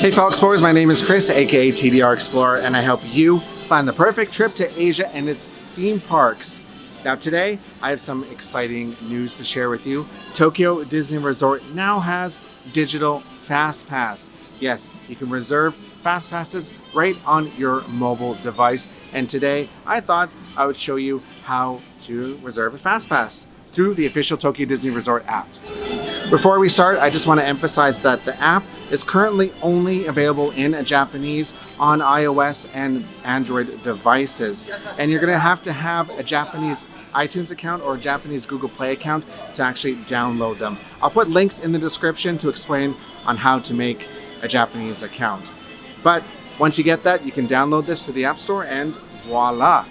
Hey fellow explorers, my name is Chris, aka TDR Explorer, and I help you find the perfect trip to Asia and its theme parks. Now today, I have some exciting news to share with you. Tokyo Disney Resort now has Digital FastPass. Yes, you can reserve FastPasses right on your mobile device. And today, I thought I would show you how to reserve a FastPass through the official Tokyo Disney Resort app. Before we start, I just want to emphasize that the app is currently only available in Japanese on iOS and Android devices. And you're going to have a Japanese iTunes account or a Japanese Google Play account to actually download them. I'll put links in the description to explain on how to make a Japanese account. But once you get that, you can download this to the App Store and voila.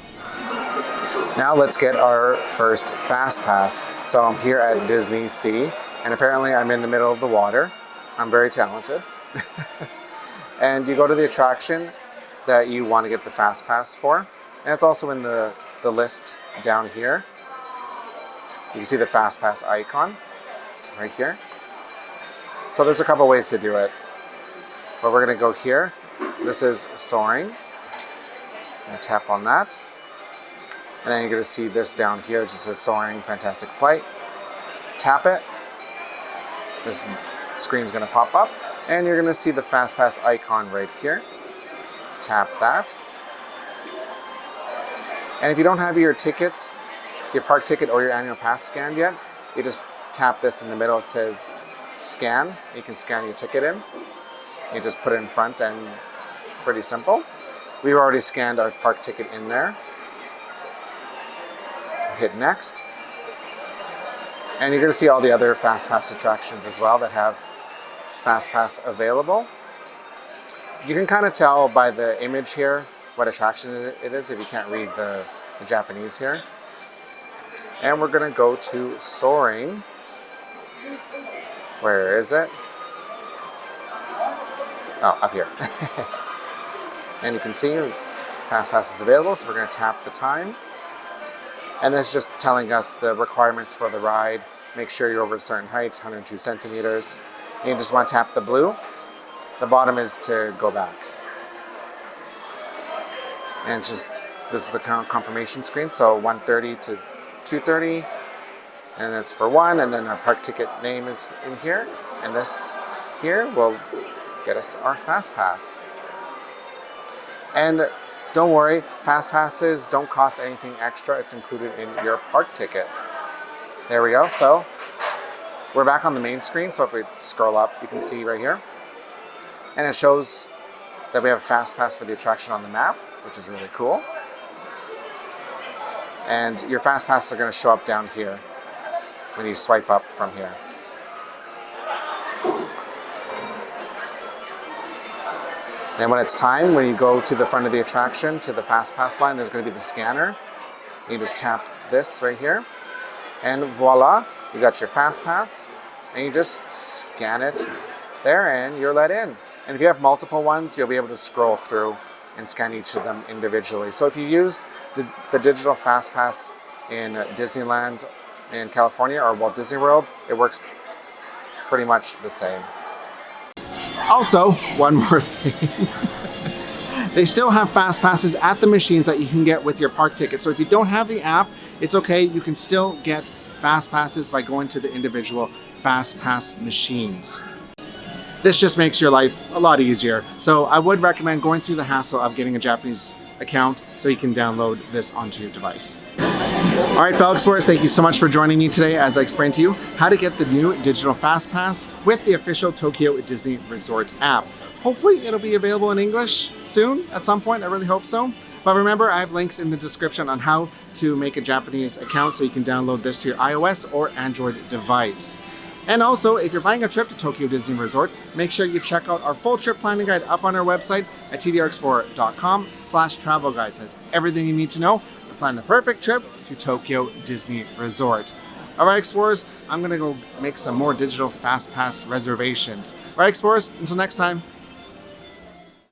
Now let's get our first FastPass. So I'm here at DisneySea. And apparently I'm in the middle of the water. I'm very talented. And you go to the attraction that you want to get the FastPass for. And it's also in the list down here. You can see the FastPass icon right here. So there's a couple ways to do it. But we're going to go here. This is soaring. I'm going to tap on that. And then you're going to see this down here. It just says soaring, fantastic flight. Tap it. This screen's going to pop up, and you're going to see the FastPass icon right here. Tap that. And if you don't have your tickets, your park ticket or your annual pass scanned yet, you just tap this in the middle. It says scan. You can scan your ticket in. You just put it in front, and pretty simple. We've already scanned our park ticket in there. Hit next. And you're going to see all the other FastPass attractions as well that have FastPass available. You can kind of tell by the image here what attraction it is if you can't read the Japanese here. And we're going to go to Soaring. Where is it? Oh, up here. And you can see FastPass is available, so we're going to tap the time. And this is just telling us the requirements for the ride. Make sure you're over a certain height, 102 centimeters. And you just want to tap the blue. The bottom is to go back. And this is the confirmation screen. So 1:30 to 2:30. And that's for one. And then our park ticket name is in here. And this here will get us our FastPass. And don't worry, FastPasses don't cost anything extra. It's included in your park ticket. There we go. So we're back on the main screen. So if we scroll up, you can see right here. And it shows that we have a FastPass for the attraction on the map, which is really cool. And your FastPasses are going to show up down here when you swipe up from here. And when it's time, when you go to the front of the attraction, to the FastPass line, there's going to be the scanner. You just tap this right here. And voila, you got your FastPass. And you just scan it there and you're let in. And if you have multiple ones, you'll be able to scroll through and scan each of them individually. So if you used the Digital FastPass in Disneyland in California or Walt Disney World, it works pretty much the same. Also, one more thing. They still have FastPasses at the machines that you can get with your park ticket. So if you don't have the app, it's okay. You can still get FastPasses by going to the individual FastPass machines. This just makes your life a lot easier. So I would recommend going through the hassle of getting a Japanese account so you can download this onto your device. All right, fellow explorers, thank you so much for joining me today as I explained to you how to get the new Digital FastPass with the official Tokyo Disney Resort app. Hopefully it'll be available in English soon at some point. I really hope so. But remember, I have links in the description on how to make a Japanese account so you can download this to your iOS or Android device. And also, if you're planning a trip to Tokyo Disney Resort, make sure you check out our full trip planning guide up on our website at tdrexplorer.com/travel guides. It has everything you need to know to plan the perfect trip to Tokyo Disney Resort. All right, explorers, I'm gonna go make some more Digital FastPass reservations. All right, explorers, until next time.